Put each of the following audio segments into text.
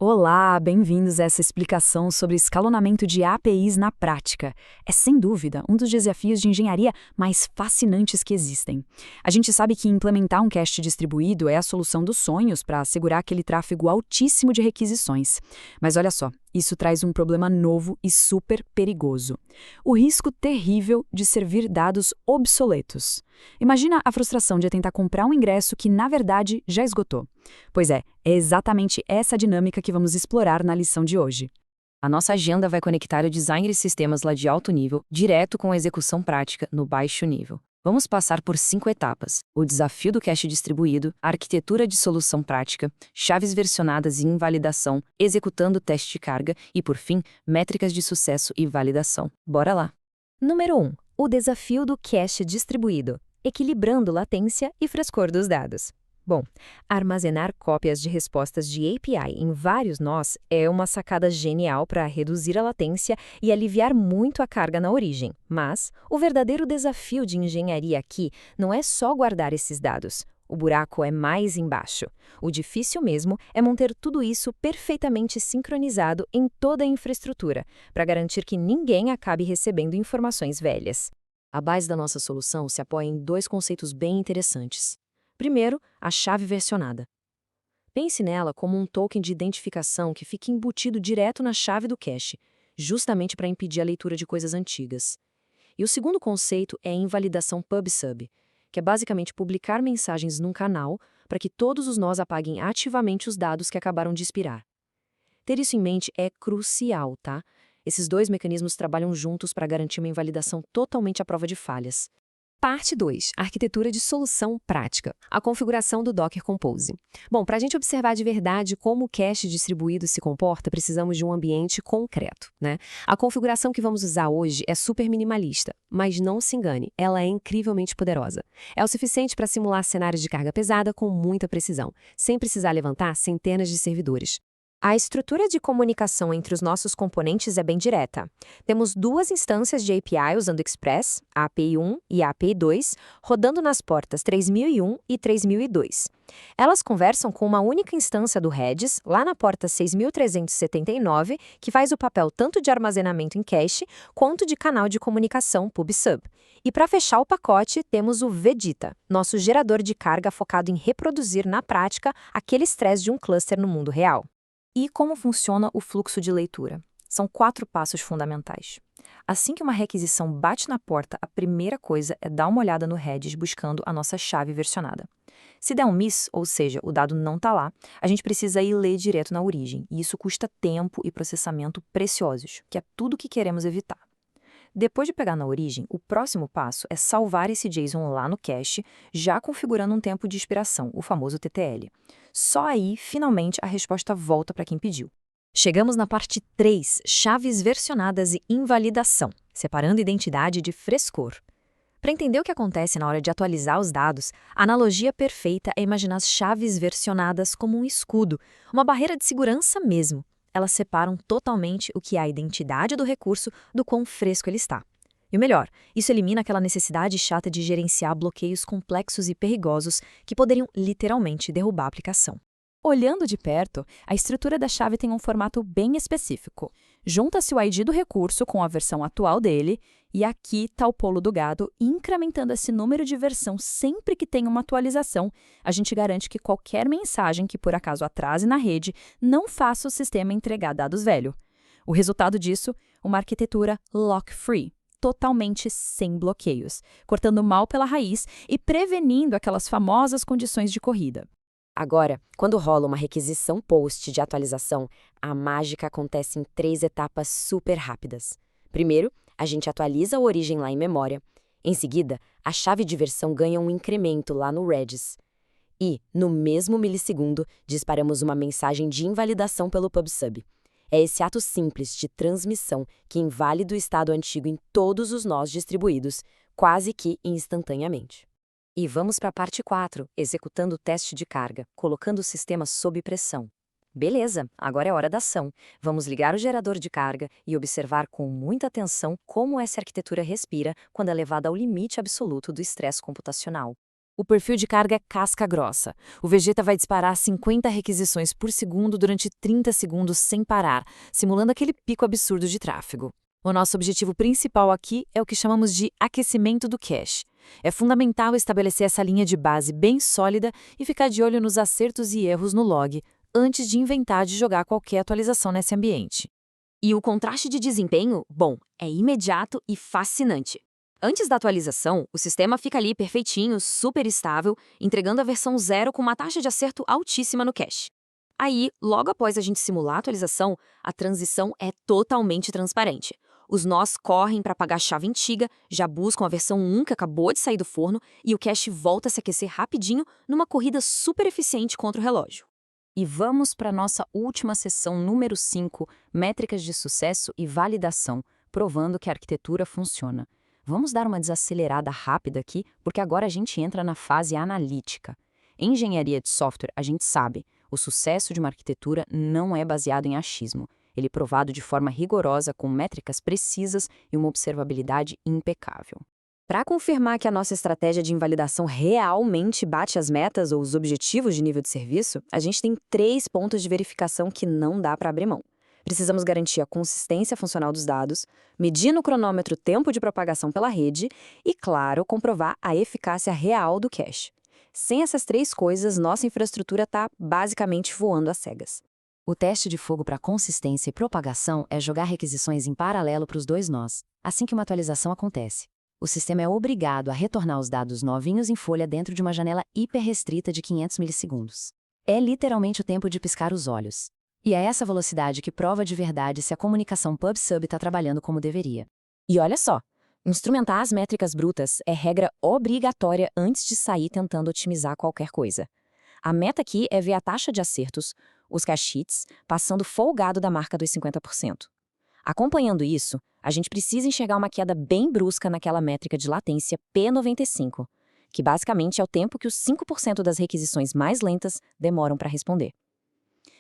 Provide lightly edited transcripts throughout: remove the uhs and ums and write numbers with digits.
Olá, bem-vindos a essa explicação sobre escalonamento de APIs na prática. É, sem dúvida, um dos desafios de engenharia mais fascinantes que existem. A gente sabe que implementar um cache distribuído é a solução dos sonhos para assegurar aquele tráfego altíssimo de requisições. Mas olha só, isso traz um problema novo e super perigoso. O risco terrível de servir dados obsoletos. Imagina a frustração de tentar comprar um ingresso que, na verdade, já esgotou. Pois é exatamente essa dinâmica que vamos explorar na lição de hoje. A nossa agenda vai conectar o design de sistemas lá de alto nível direto com a execução prática no baixo nível. Vamos passar por 5 etapas: o desafio do cache distribuído, a arquitetura de solução prática, chaves versionadas e invalidação, executando o teste de carga e, por fim, métricas de sucesso e validação. Bora lá! Número 1. O desafio do cache distribuído, equilibrando latência e frescor dos dados. Bom, armazenar cópias de respostas de API em vários nós é uma sacada genial para reduzir a latência e aliviar muito a carga na origem. Mas o verdadeiro desafio de engenharia aqui não é só guardar esses dados. O buraco é mais embaixo. O difícil mesmo é manter tudo isso perfeitamente sincronizado em toda a infraestrutura, para garantir que ninguém acabe recebendo informações velhas. A base da nossa solução se apoia em 2 conceitos bem interessantes. Primeiro, a chave versionada. Pense nela como um token de identificação que fica embutido direto na chave do cache, justamente para impedir a leitura de coisas antigas. E o segundo conceito é a invalidação pub/sub, que é basicamente publicar mensagens num canal para que todos os nós apaguem ativamente os dados que acabaram de expirar. Ter isso em mente é crucial, tá? Esses 2 mecanismos trabalham juntos para garantir uma invalidação totalmente à prova de falhas. Parte 2. Arquitetura de solução prática. A configuração do Docker Compose. Bom, para a gente observar de verdade como o cache distribuído se comporta, precisamos de um ambiente concreto, né? A configuração que vamos usar hoje é super minimalista, mas não se engane, ela é incrivelmente poderosa. É o suficiente para simular cenários de carga pesada com muita precisão, sem precisar levantar centenas de servidores. A estrutura de comunicação entre os nossos componentes é bem direta. Temos 2 instâncias de API usando Express, a API 1 e a API 2, rodando nas portas 3001 e 3002. Elas conversam com uma única instância do Redis, lá na porta 6379, que faz o papel tanto de armazenamento em cache, quanto de canal de comunicação pub/sub. E para fechar o pacote, temos o Vegeta, nosso gerador de carga focado em reproduzir na prática aquele estresse de um cluster no mundo real. E como funciona o fluxo de leitura? São 4 passos fundamentais. Assim que uma requisição bate na porta, a primeira coisa é dar uma olhada no Redis buscando a nossa chave versionada. Se der um miss, ou seja, o dado não está lá, a gente precisa ir ler direto na origem, e isso custa tempo e processamento preciosos, que é tudo que queremos evitar. Depois de pegar na origem, o próximo passo é salvar esse JSON lá no cache, já configurando um tempo de expiração, o famoso TTL. Só aí, finalmente, a resposta volta para quem pediu. Chegamos na parte 3, chaves versionadas e invalidação, separando identidade de frescor. Para entender o que acontece na hora de atualizar os dados, a analogia perfeita é imaginar as chaves versionadas como um escudo, uma barreira de segurança mesmo. Elas separam totalmente o que é a identidade do recurso do quão fresco ele está. E o melhor, isso elimina aquela necessidade chata de gerenciar bloqueios complexos e perigosos que poderiam literalmente derrubar a aplicação. Olhando de perto, a estrutura da chave tem um formato bem específico. Junta-se o ID do recurso com a versão atual dele, e aqui está o pulo do gado, incrementando esse número de versão sempre que tem uma atualização. A gente garante que qualquer mensagem que por acaso atrase na rede não faça o sistema entregar dados velho. O resultado disso, uma arquitetura lock-free, totalmente sem bloqueios, cortando mal pela raiz e prevenindo aquelas famosas condições de corrida. Agora, quando rola uma requisição post de atualização, a mágica acontece em 3 etapas super rápidas. Primeiro, a gente atualiza a origem lá em memória. Em seguida, a chave de versão ganha um incremento lá no Redis. E, no mesmo milissegundo, disparamos uma mensagem de invalidação pelo pub/sub. É esse ato simples de transmissão que invalida o estado antigo em todos os nós distribuídos, quase que instantaneamente. E vamos para a parte 4, executando o teste de carga, colocando o sistema sob pressão. Beleza, agora é hora da ação. Vamos ligar o gerador de carga e observar com muita atenção como essa arquitetura respira quando é levada ao limite absoluto do estresse computacional. O perfil de carga é casca grossa. O Vegeta vai disparar 50 requisições por segundo durante 30 segundos sem parar, simulando aquele pico absurdo de tráfego. O nosso objetivo principal aqui é o que chamamos de aquecimento do cache. É fundamental estabelecer essa linha de base bem sólida e ficar de olho nos acertos e erros no log, antes de inventar de jogar qualquer atualização nesse ambiente. E o contraste de desempenho, bom, é imediato e fascinante. Antes da atualização, o sistema fica ali perfeitinho, super estável, entregando a versão 0 com uma taxa de acerto altíssima no cache. Aí, logo após a gente simular a atualização, a transição é totalmente transparente. Os nós correm para apagar a chave antiga, já buscam a versão 1 que acabou de sair do forno e o cache volta a se aquecer rapidinho numa corrida super eficiente contra o relógio. E vamos para a nossa última sessão número 5, métricas de sucesso e validação, provando que a arquitetura funciona. Vamos dar uma desacelerada rápida aqui, porque agora a gente entra na fase analítica. Em engenharia de software, a gente sabe, o sucesso de uma arquitetura não é baseado em achismo. Ele é provado de forma rigorosa, com métricas precisas e uma observabilidade impecável. Para confirmar que a nossa estratégia de invalidação realmente bate as metas ou os objetivos de nível de serviço, a gente tem 3 pontos de verificação que não dá para abrir mão. Precisamos garantir a consistência funcional dos dados, medir no cronômetro o tempo de propagação pela rede e, claro, comprovar a eficácia real do cache. Sem essas 3 coisas, nossa infraestrutura está basicamente voando às cegas. O teste de fogo para consistência e propagação é jogar requisições em paralelo para os 2 nós, assim que uma atualização acontece. O sistema é obrigado a retornar os dados novinhos em folha dentro de uma janela hiper-restrita de 500 milissegundos. É literalmente o tempo de piscar os olhos. E é essa velocidade que prova de verdade se a comunicação pub-sub está trabalhando como deveria. E olha só, instrumentar as métricas brutas é regra obrigatória antes de sair tentando otimizar qualquer coisa. A meta aqui é ver a taxa de acertos, os cache hits, passando folgado da marca dos 50%. Acompanhando isso, a gente precisa enxergar uma queda bem brusca naquela métrica de latência P95, que basicamente é o tempo que os 5% das requisições mais lentas demoram para responder.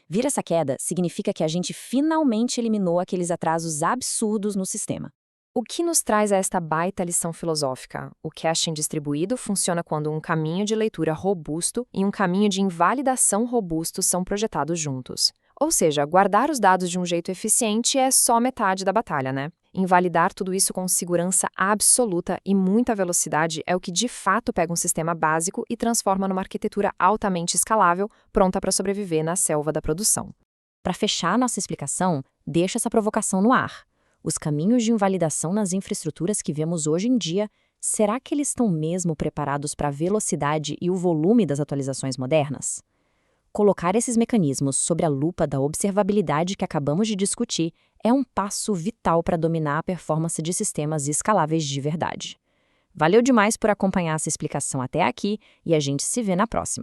Vir essa queda significa que a gente finalmente eliminou aqueles atrasos absurdos no sistema. O que nos traz a esta baita lição filosófica? O caching distribuído funciona quando um caminho de leitura robusto e um caminho de invalidação robusto são projetados juntos. Ou seja, guardar os dados de um jeito eficiente é só metade da batalha, né? Invalidar tudo isso com segurança absoluta e muita velocidade é o que de fato pega um sistema básico e transforma numa arquitetura altamente escalável, pronta para sobreviver na selva da produção. Para fechar nossa explicação, deixa essa provocação no ar. Os caminhos de invalidação nas infraestruturas que vemos hoje em dia, será que eles estão mesmo preparados para a velocidade e o volume das atualizações modernas? Colocar esses mecanismos sob a lupa da observabilidade que acabamos de discutir é um passo vital para dominar a performance de sistemas escaláveis de verdade. Valeu demais por acompanhar essa explicação até aqui e a gente se vê na próxima.